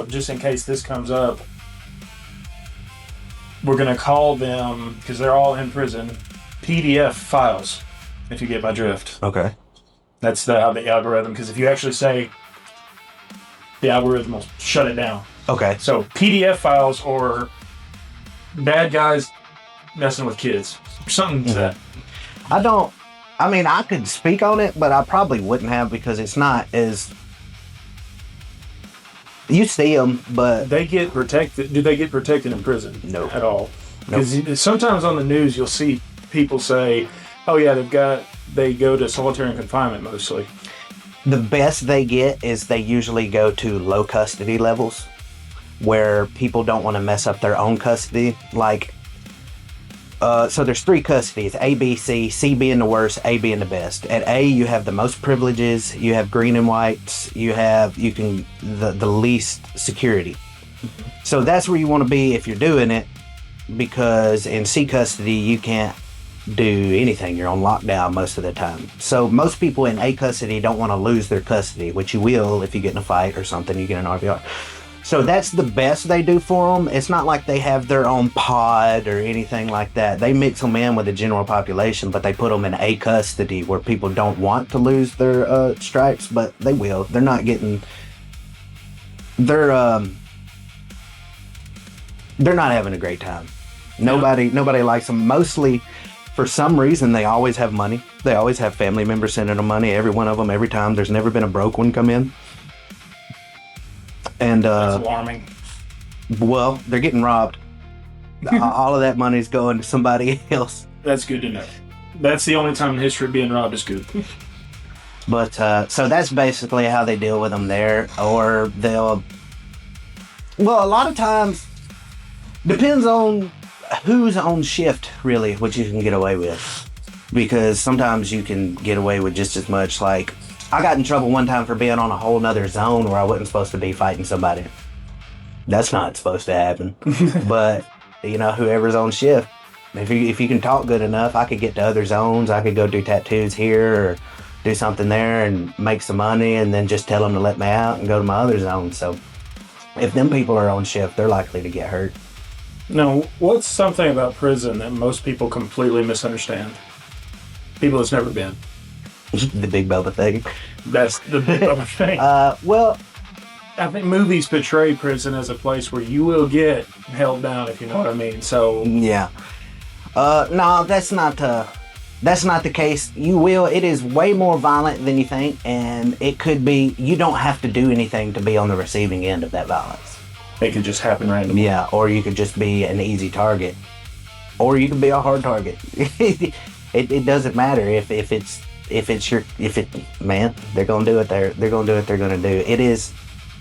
just in case this comes up, we're going to call them, because they're all in prison, PDF files, if you get my drift. Okay. That's how the algorithm, because if you actually say, the algorithm will shut it down. Okay. So PDF files or bad guys messing with kids. Something to that. I could speak on it, but I probably wouldn't have because it's not as... You see them, but... They get protected. Do they get protected in prison? No. At all? Because sometimes on the news you'll see people say, oh yeah, they go to solitary confinement mostly. The best they get is they usually go to low custody levels where people don't want to mess up their own custody. Like, so there's 3 custodies, A, B, C being the worst, A being the best. At A, you have the most privileges, you have green and whites, the least security. Mm-hmm. So that's where you want to be if you're doing it, because in C custody, you can't do anything. You're on lockdown most of the time. So most people in A custody don't want to lose their custody, which you will if you get in a fight or something, you get an RVR. So that's the best they do for them. It's not like they have their own pod or anything like that. They mix them in with the general population, but they put them in A custody where people don't want to lose their stripes, but they will. They're not getting... They're not having a great time. Nobody likes them. Mostly... For some reason, they always have money. They always have family members sending them money. Every one of them, every time. There's never been a broke one come in. And that's alarming. Well, they're getting robbed. All of that money's going to somebody else. That's good to know. That's the only time in history being robbed is good. But so that's basically how they deal with them there. Or a lot of times depends on who's on shift, really, what you can get away with. Because sometimes you can get away with just as much. Like, I got in trouble one time for being on a whole nother zone where I wasn't supposed to be fighting somebody. That's not supposed to happen. But, whoever's on shift, if you can talk good enough, I could get to other zones. I could go do tattoos here or do something there and make some money and then just tell them to let me out and go to my other zone. So if them people are on shift, they're likely to get hurt. Now, what's something about prison that most people completely misunderstand? People that's never been. The Big Bubba thing. That's the Big Bubba thing. Well, I think movies portray prison as a place where you will get held down, if you know what I mean. So yeah. No, that's not the case. You will. It is way more violent than you think, and it could be. You don't have to do anything to be on the receiving end of that violence. It could just happen randomly. Yeah, or you could just be an easy target, or you could be a hard target. It doesn't matter man, they're gonna do it. They're gonna do what they're gonna do. It is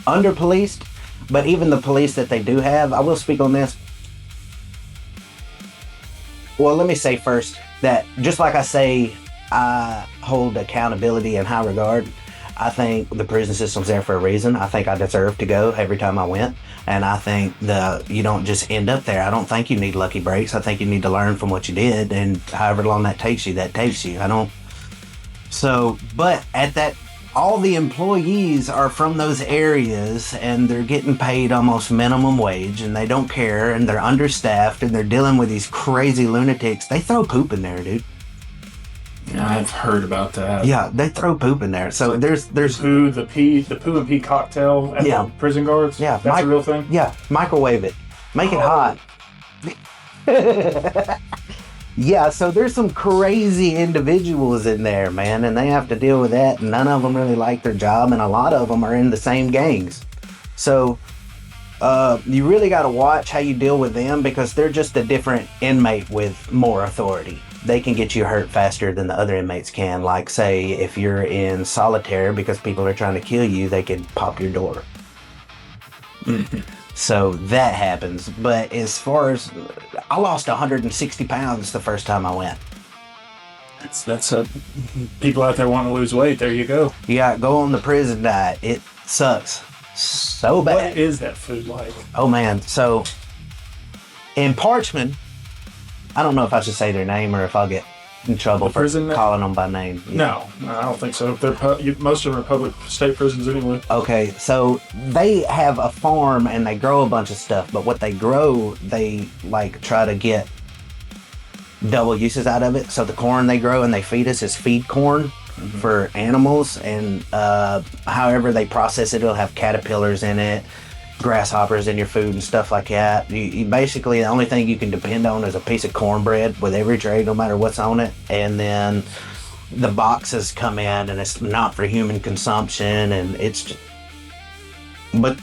under policed, but even the police that they do have, I will speak on this. Well, let me say first that just like I say, I hold accountability in high regard. I think the prison system's there for a reason. I think I deserve to go every time I went. And I think you don't just end up there. I don't think you need lucky breaks. I think you need to learn from what you did. And however long that takes you, I don't. So, but at that all the employees are from those areas and they're getting paid almost minimum wage and they don't care and they're understaffed and they're dealing with these crazy lunatics. They throw poop in there, dude. Yeah, I've heard about that. Yeah, they throw poop in there. So there's the poo and pee cocktail at the prison guards. Yeah, that's a real thing. Yeah, microwave it, make it hot. Yeah, so there's some crazy individuals in there, man, and they have to deal with that, and none of them really like their job, and a lot of them are in the same gangs. So you really got to watch how you deal with them because they're just a different inmate with more authority. They can get you hurt faster than the other inmates can. Like, say, if you're in solitary because people are trying to kill you, they could pop your door. Mm-hmm. So that happens. But as far as, I lost 160 pounds the first time I went. That's people out there wanting to lose weight. There you go. Yeah, go on the prison diet. It sucks so bad. What is that food like? Oh man, so in Parchman, I don't know if I should say their name or if I'll get in trouble for calling them by name. Yeah. No, I don't think so. Most of them are public state prisons anyway. Okay, so they have a farm and they grow a bunch of stuff, but what they grow, they like try to get double uses out of it. So the corn they grow and they feed us is feed corn for animals, and however they process it, it'll have caterpillars in it, grasshoppers in your food and stuff like that. You basically, the only thing you can depend on is a piece of cornbread with every tray, no matter what's on it. And then the boxes come in and it's not for human consumption, and it's just, but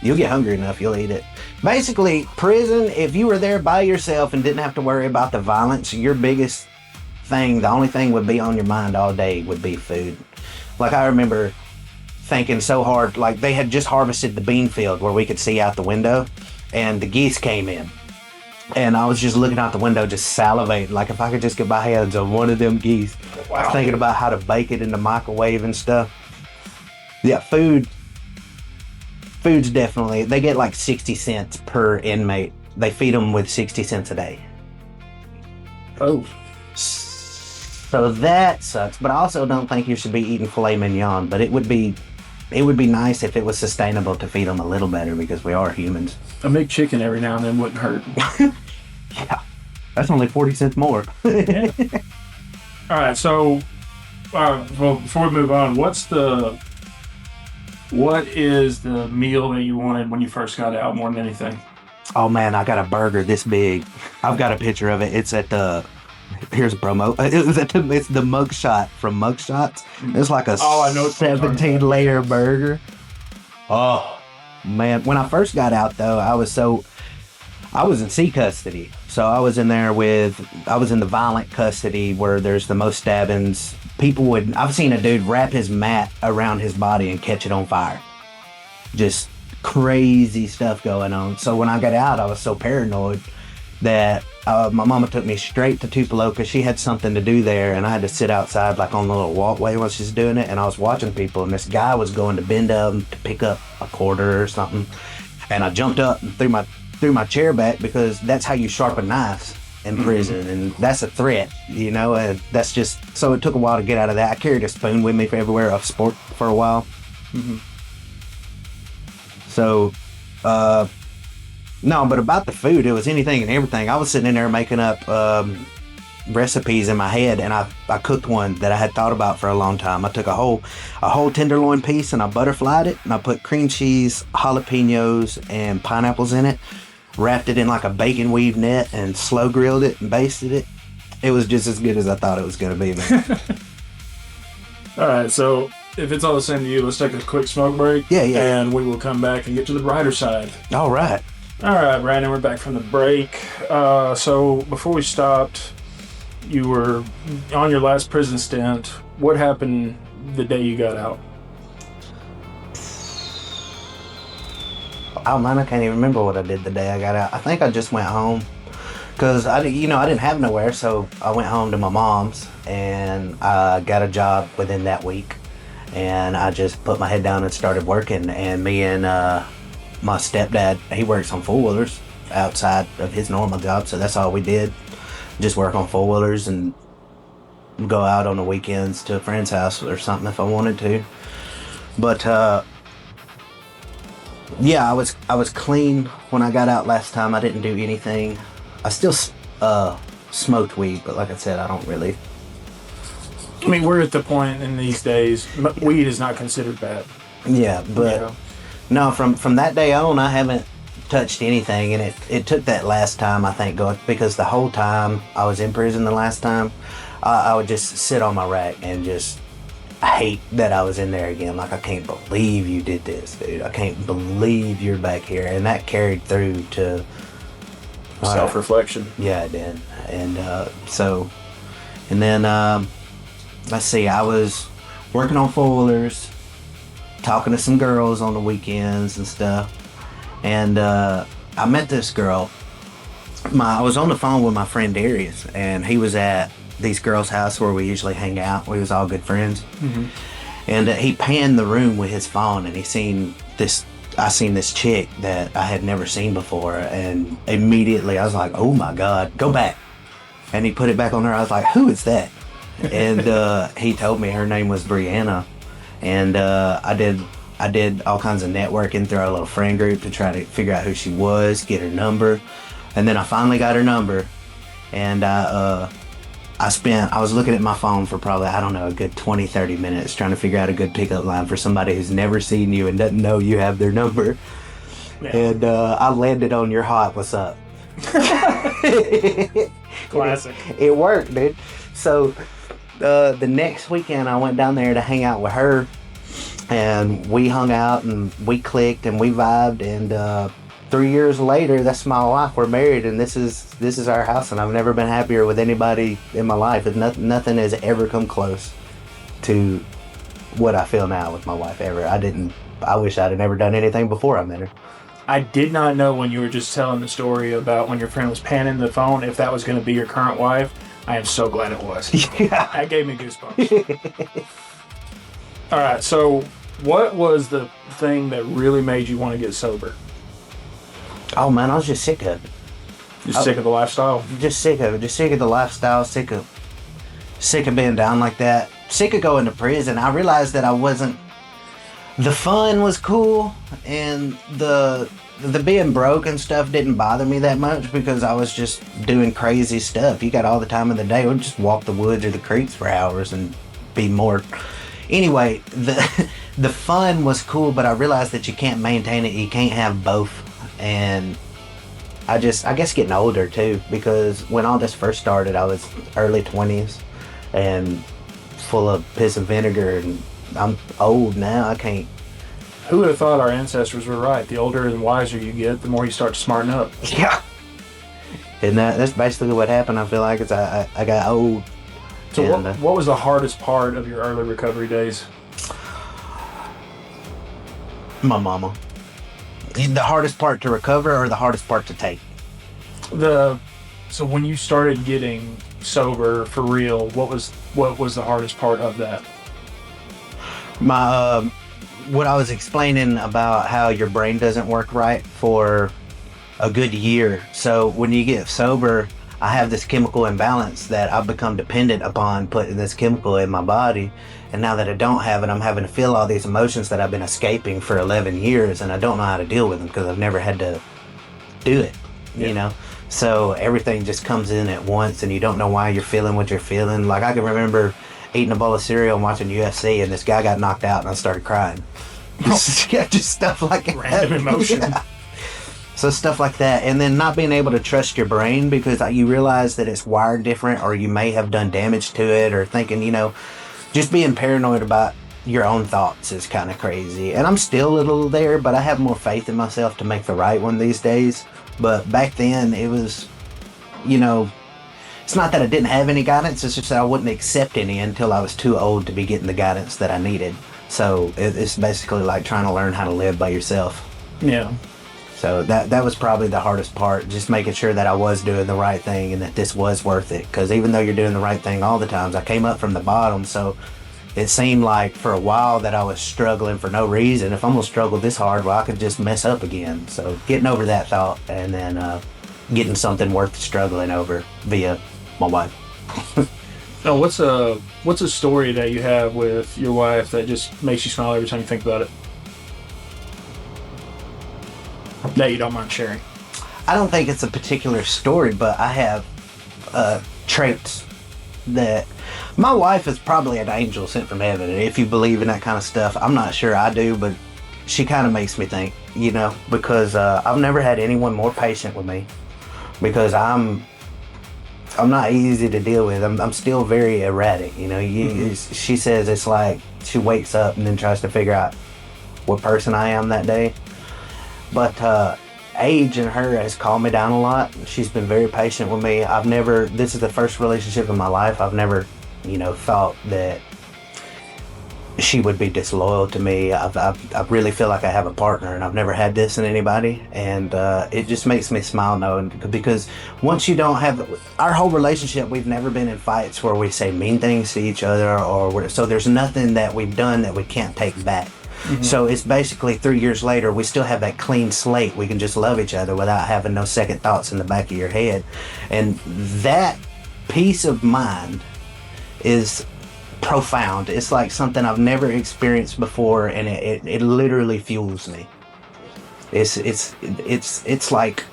you'll get hungry enough, you'll eat it. Basically, prison, if you were there by yourself and didn't have to worry about the violence, your biggest thing, the only thing would be on your mind all day would be food. Like, I remember thinking so hard, like they had just harvested the bean field where we could see out the window, and the geese came in, and I was just looking out the window just salivating, like if I could just get my hands on one of them geese. Wow. Thinking about how to bake it in the microwave and stuff. Yeah, food's definitely, they get like 60 cents per inmate. They feed them with 60 cents a day. Oh. So that sucks, but I also don't think you should be eating filet mignon, but it would be nice if it was sustainable to feed them a little better because we are humans. A McChicken every now and then wouldn't hurt. Yeah, that's only 40 cents more. Yeah. All right, so well, before we move on, what is the meal that you wanted when you first got out more than anything? Oh man, I got a burger this big. I've got a picture of it. It's at the, here's a promo. It's the Mugshot from Mugshots. It's like a 17-layer burger. Oh man, when I first got out though, I was in C custody. So I was in the violent custody where there's the most stabbings. I've seen a dude wrap his mat around his body and catch it on fire. Just crazy stuff going on. So when I got out, I was so paranoid that my mama took me straight to Tupelo because she had something to do there, and I had to sit outside like on the little walkway while she's doing it, and I was watching people, and this guy was going to bend up to pick up a quarter or something, and I jumped up and threw my chair back because that's how you sharpen knives in prison, and that's a threat, and that's just, so it took a while to get out of that. I carried a spoon with me for everywhere of sport for a while. So no, but about the food, it was anything and everything. I was sitting in there making up recipes in my head, and I cooked one that I had thought about for a long time. I took a whole tenderloin piece and I butterflied it, and I put cream cheese, jalapenos, and pineapples in it, wrapped it in like a bacon weave net, and slow grilled it and basted it. It was just as good as I thought it was going to be, man. All right, so if it's all the same to you, let's take a quick smoke break. Yeah. And we will come back and get to the brighter side. All right. All right, Brandon, we're back from the break. So before we stopped, you were on your last prison stint. What happened the day you got out? Oh man, I can't even remember what I did the day I got out. I think I just went home because I didn't have nowhere, so I went home to my mom's, and I got a job within that week, and I just put my head down and started working. And me and my stepdad, he works on four-wheelers outside of his normal job, so that's all we did, just work on four-wheelers. And go out on the weekends to a friend's house or something if I wanted to. But yeah, I was clean when I got out last time. I didn't do anything. I still smoked weed, but like I said, I don't really. I mean, we're at the point in these days, weed is not considered bad. Yeah, but Yeah. no, from that day on, I haven't touched anything, and it took that last time, I think, because the whole time I was in prison the last time, I would just sit on my rack and just hate that I was in there again. Like, I can't believe you did this, dude. I can't believe you're back here, and that carried through to Self-reflection. yeah, it did. And and then let's see, I was working on foilers, talking to some girls on the weekends and stuff. And I met this girl. I was on the phone with my friend Darius, and he was at these girls' house where we usually hang out. We was all good friends. Mm-hmm. And he panned the room with his phone, and I seen this chick that I had never seen before, and immediately I was like, oh my God, go back. And he put it back on her. I was like, who is that? And he told me her name was Brianna. And I did all kinds of networking through our little friend group to try to figure out who she was, get her number. And then I finally got her number, and I was looking at my phone for probably, I don't know, a good 20, 30 minutes trying to figure out a good pickup line for somebody who's never seen you and doesn't know you have their number. Yeah. And I landed on your hot, what's up? Classic. It worked, dude. So the next weekend I went down there to hang out with her, and we hung out and we clicked and we vibed, and 3 years later, that's my wife. We're married, and this is our house, and I've never been happier with anybody in my life. Nothing has ever come close to what I feel now with my wife ever. I wish I'd have never done anything before I met her. I did not know when you were just telling the story about when your friend was panning the phone if that was going to be your current wife. I am so glad it was. Yeah. That gave me goosebumps. All right, so what was the thing that really made you want to get sober? Oh man, I was just sick of it. Just sick of the lifestyle? Just sick of it. Just sick of the lifestyle. Sick of being down like that. Sick of going to prison. I realized that I wasn't. The fun was cool, and the being broke and stuff didn't bother me that much because I was just doing crazy stuff. You got all the time of the day. We'd just walk the woods or the creeks for hours and be more. Anyway, the fun was cool, but I realized that you can't maintain it. You can't have both. And I guess getting older too, because when all this first started, I was early 20s and full of piss and vinegar, and I'm old now. I can't. Who would have thought our ancestors were right? The older and wiser you get, the more you start to smarten up. Yeah. And that's basically what happened. I feel like is I got old. So what was the hardest part of your early recovery days? My mama. The hardest part to recover or the hardest part to take? So when you started getting sober for real, what was the hardest part of that? What I was explaining about how your brain doesn't work right for a good year. So when you get sober, I have this chemical imbalance that I've become dependent upon putting this chemical in my body. And now that I don't have it, I'm having to feel all these emotions that I've been escaping for 11 years, and I don't know how to deal with them because I've never had to do it, you know? So everything just comes in at once, and you don't know why you're feeling what you're feeling. Like, I can remember eating a bowl of cereal and watching UFC, and this guy got knocked out, and I started crying. Just stuff like that. Random emotion. Yeah. So stuff like that, and then not being able to trust your brain because you realize that it's wired different, or you may have done damage to it, or thinking, just being paranoid about your own thoughts is kind of crazy. And I'm still a little there, but I have more faith in myself to make the right one these days. But back then, it was, it's not that I didn't have any guidance, it's just that I wouldn't accept any until I was too old to be getting the guidance that I needed. So it's basically like trying to learn how to live by yourself. Yeah. So that was probably the hardest part, just making sure that I was doing the right thing and that this was worth it. Because even though you're doing the right thing all the times, I came up from the bottom, so it seemed like for a while that I was struggling for no reason. If I'm going to struggle this hard, well, I could just mess up again. So getting over that thought and then getting something worth struggling over via my wife. Oh, what's a story that you have with your wife that just makes you smile every time you think about it? That you don't mind sharing. I don't think it's a particular story, but I have traits that my wife is probably an angel sent from heaven. And if you believe in that kind of stuff, I'm not sure I do, but she kind of makes me think, because I've never had anyone more patient with me because I'm not easy to deal with. I'm still very erratic. She says it's like she wakes up and then tries to figure out what person I am that day. But age and her has calmed me down a lot. She's been very patient with me. This is the first relationship in my life I've never, thought that she would be disloyal to me. I really feel like I have a partner, and I've never had this in anybody. And it just makes me smile knowing, because once you don't have our whole relationship, we've never been in fights where we say mean things to each other, so there's nothing that we've done that we can't take back. Mm-hmm. So it's basically 3 years later, we still have that clean slate. We can just love each other without having no second thoughts in the back of your head. And that peace of mind is profound. It's like something I've never experienced before, and it literally fuels me. It's like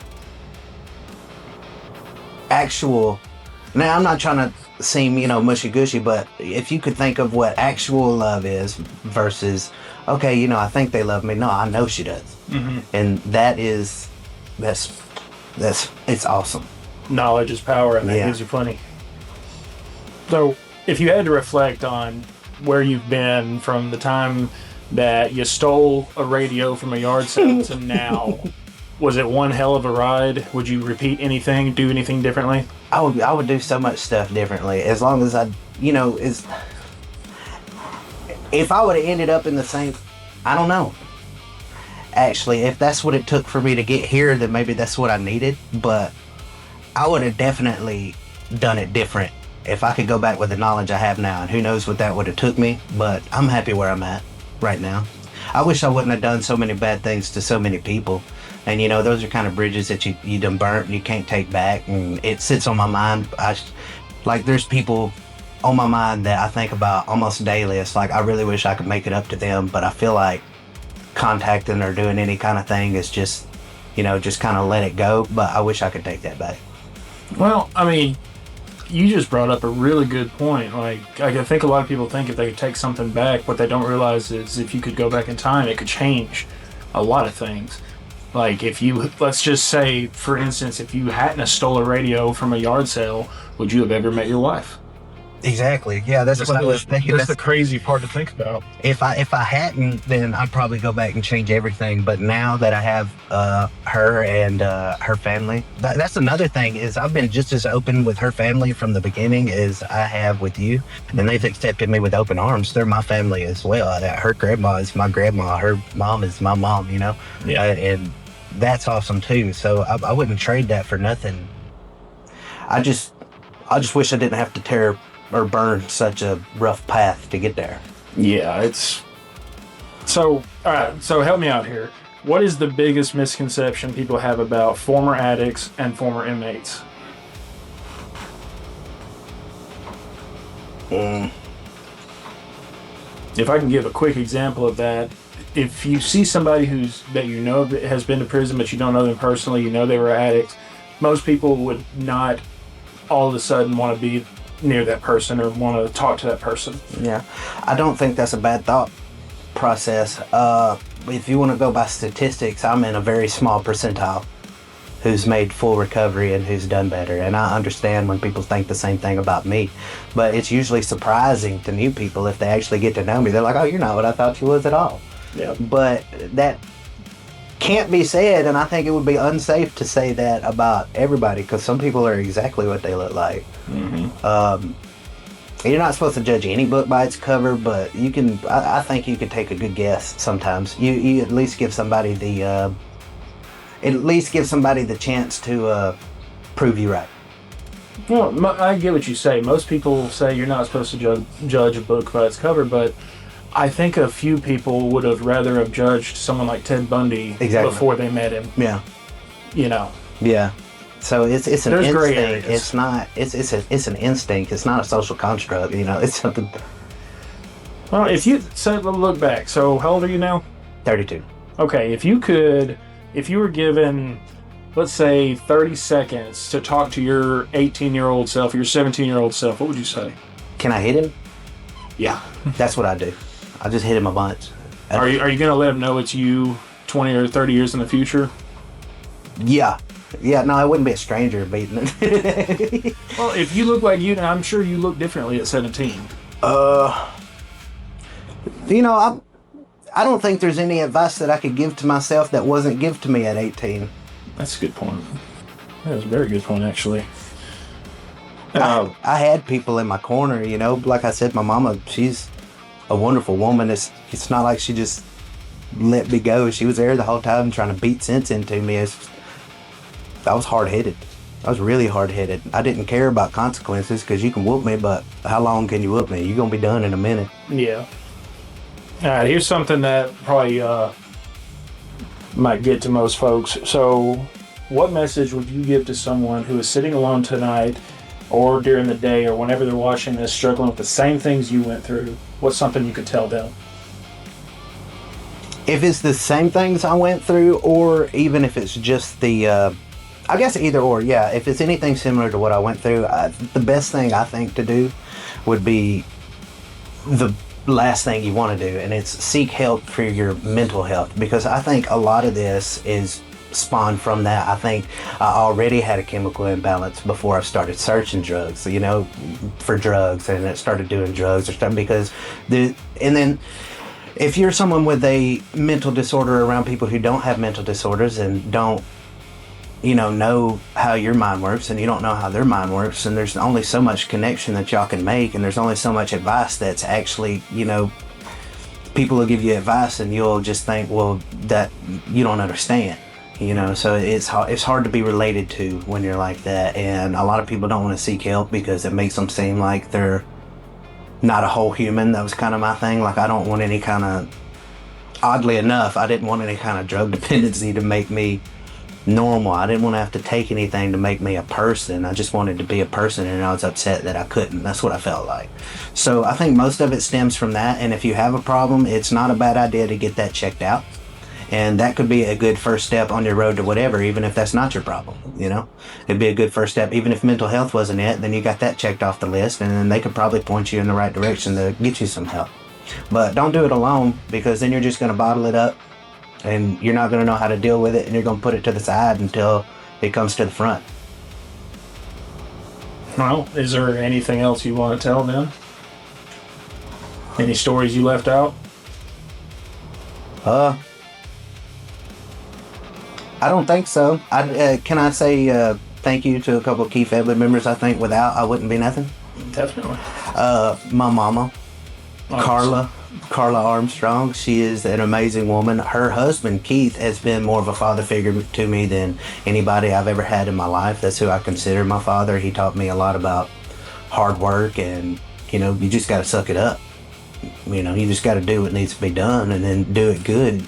actual. Now, I'm not trying to seem, mushy gushy, but if you could think of what actual love is versus, okay, I think they love me. No, I know she does. Mm-hmm. And that's it's awesome. Knowledge is power, and that gives you plenty. So, if you had to reflect on where you've been from the time that you stole a radio from a yard sale to now, was it one hell of a ride? Would you repeat anything, do anything differently? I would do so much stuff differently, as long as if I would have ended up in the same, I don't know. Actually, if that's what it took for me to get here, then maybe that's what I needed. But I would have definitely done it different if I could go back with the knowledge I have now. And who knows what that would have took me. But I'm happy where I'm at right now. I wish I wouldn't have done so many bad things to so many people. And those are kind of bridges that you done burnt and you can't take back. And it sits on my mind. There's people on my mind that I think about almost daily. It's like I really wish I could make it up to them, but I feel like contacting or doing any kind of thing is just kind of let it go. But I wish I could take that back. Well, I mean, you just brought up a really good point. Like, I think a lot of people think if they could take something back, what they don't realize is if you could go back in time, it could change a lot of things. Like, let's just say, for instance, if you hadn't have stole a radio from a yard sale, would you have ever met your wife? Exactly. Yeah, that's what I was thinking. That's the crazy part to think about. If I hadn't, then I'd probably go back and change everything. But now that I have her and her family, that's another thing, is I've been just as open with her family from the beginning as I have with you. And they've accepted me with open arms. They're my family as well. Her grandma is my grandma. Her mom is my mom, Yeah. And that's awesome too. So I wouldn't trade that for nothing. I just wish I didn't have to tear or burn such a rough path to get there. Yeah, it's... So, all right, so help me out here. What is the biggest misconception people have about former addicts and former inmates? If I can give a quick example of that, if you see somebody that has been to prison, but you don't know them personally, they were addicts, most people would not all of a sudden want to be near that person or want to talk to that person. Yeah, I don't think that's a bad thought process. If you want to go by statistics, I'm in a very small percentile who's made full recovery and who's done better. And I understand when people think the same thing about me, but it's usually surprising to new people if they actually get to know me. They're like, oh, you're not what I thought you was at all. Yeah. But that can't be said, and I think it would be unsafe to say that about everybody, because some people are exactly what they look like. Mm-hmm. You're not supposed to judge any book by its cover, but you can. I think you could take a good guess sometimes. You at least give somebody the chance to prove you right. Well, I get what you say. Most people say you're not supposed to judge a book by its cover, but I think a few people would have rather have judged someone like Ted Bundy before they met him. Yeah. Yeah. So it's an There's gray instinct. areas. It's not. It's an instinct. It's not a social construct. You know, it's something. Well, if you look back, so how old are you now? 32. Okay, if you were given, let's say, 30 seconds to talk to your 18-year-old self, your 17-year-old self, what would you say? Can I hit him? Yeah. That's what I do. I just hit him a bunch. Are you going to let him know it's you 20 or 30 years in the future? Yeah. Yeah, no, I wouldn't be a stranger beating it. Well, if you look like you, I'm sure you look differently at 17. You know, I don't think there's any advice that I could give to myself that wasn't given to me at 18. That's a good point. That was a very good point, actually. I had people in my corner, you know. Like I said, my mama, she's a wonderful woman. It's not like she just let me go. She was there the whole time trying to beat sense into me. I was hard-headed. I was really hard-headed. I didn't care about consequences because you can whoop me, but how long can you whoop me? You're going to be done in a minute. Yeah. All right, here's something that probably might get to most folks. So, what message would you give to someone who is sitting alone tonight or during the day or whenever they're watching this, struggling with the same things you went through? What's something you could tell them? If it's the same things I went through, or even if it's just the, I guess either or, yeah. If it's anything similar to what I went through, the best thing I think to do would be the last thing you want to do, and it's seek help for your mental health, because I think a lot of this is spawned from that. I think I already had a chemical imbalance before I started searching drugs, you know, for drugs, and it started doing drugs or something because and then if you're someone with a mental disorder around people who don't have mental disorders and don't know how your mind works, and you don't know how their mind works, and there's only so much connection that y'all can make, and there's only so much advice that's actually, people will give you advice and you'll just think, well, that you don't understand, so it's hard to be related to when you're like that. And a lot of people don't want to seek help because it makes them seem like they're not a whole human. That was kind of my thing. Like, I don't want any kind of, oddly enough, I didn't want any kind of drug dependency to make me normal. I didn't want to have to take anything to make me a person. I just wanted to be a person, and I was upset that I couldn't. That's what I felt like. So I think most of it stems from that. And if you have a problem, it's not a bad idea to get that checked out. And that could be a good first step on your road to whatever, even if that's not your problem, It'd be a good first step. Even if mental health wasn't it, then you got that checked off the list, and then they could probably point you in the right direction to get you some help. But don't do it alone, because then you're just going to bottle it up, and you're not going to know how to deal with it, and you're going to put it to the side until it comes to the front. Well, is there anything else you want to tell them? Any stories you left out? I don't think so. Can I say thank you to a couple of key family members? I think without, I wouldn't be nothing. Definitely. My mama, Carla Armstrong. She is an amazing woman. Her husband, Keith, has been more of a father figure to me than anybody I've ever had in my life. That's who I consider my father. He taught me a lot about hard work, and, you just got to suck it up. You just got to do what needs to be done, and then do it good.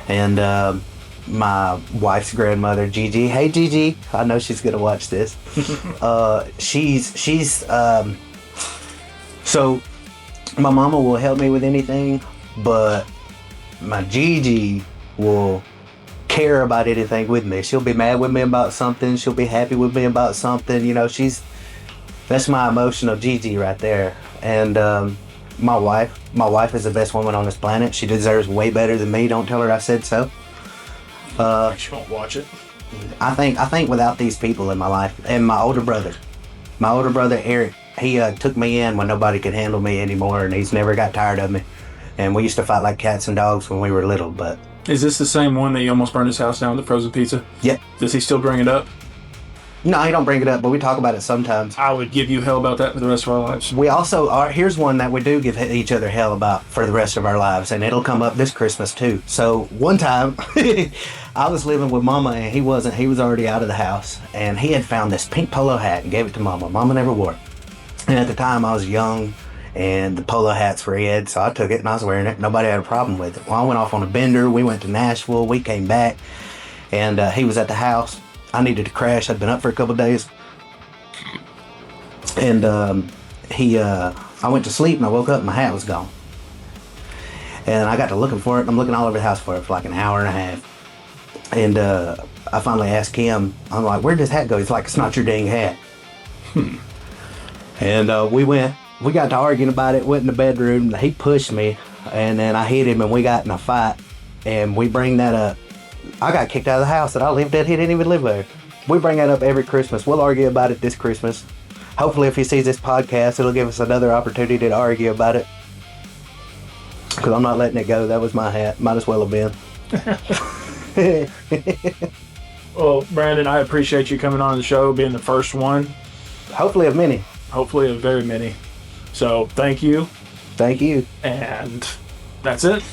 And my wife's grandmother, Gigi. Hey, Gigi. I know she's going to watch this. So my mama will help me with anything, but my Gigi will care about anything with me. She'll be mad with me about something. She'll be happy with me about something. That's my emotional Gigi right there. And my wife is the best woman on this planet. She deserves way better than me. Don't tell her I said so. She won't watch it. I think without these people in my life, and my older brother Eric, he took me in when nobody could handle me anymore, and he's never got tired of me. And we used to fight like cats and dogs when we were little. But is this the same one that you almost burned his house down with the frozen pizza? Yep. Does he still bring it up? No, he don't bring it up, but we talk about it sometimes. I would give you hell about that for the rest of our lives. We also are. Here's one that we do give each other hell about for the rest of our lives, and it'll come up this Christmas too. So one time, I was living with Mama, and he wasn't. He was already out of the house, and he had found this pink polo hat and gave it to Mama. Mama never wore it, and at the time I was young, and the polo hats were red, so I took it and I was wearing it. Nobody had a problem with it. Well, I went off on a bender. We went to Nashville. We came back, and he was at the house. I needed to crash. I'd been up for a couple of days. And I went to sleep and I woke up and my hat was gone. And I got to looking for it, and I'm looking all over the house for it for like an hour and a half. And I finally asked him, I'm like, where'd this hat go? He's like, it's not your dang hat. And we got to arguing about it, went in the bedroom, he pushed me, and then I hit him and we got in a fight. And we bring that up. I got kicked out of the house that I lived at. He didn't even live there. We bring that up every Christmas. We'll argue about it this Christmas. Hopefully if he sees this podcast, it'll give us another opportunity to argue about it. Because I'm not letting it go. That was my hat. Might as well have been. Well, Brandon, I appreciate you coming on the show, being the first one. Hopefully of many. Hopefully of very many. So, thank you. Thank you. And that's it.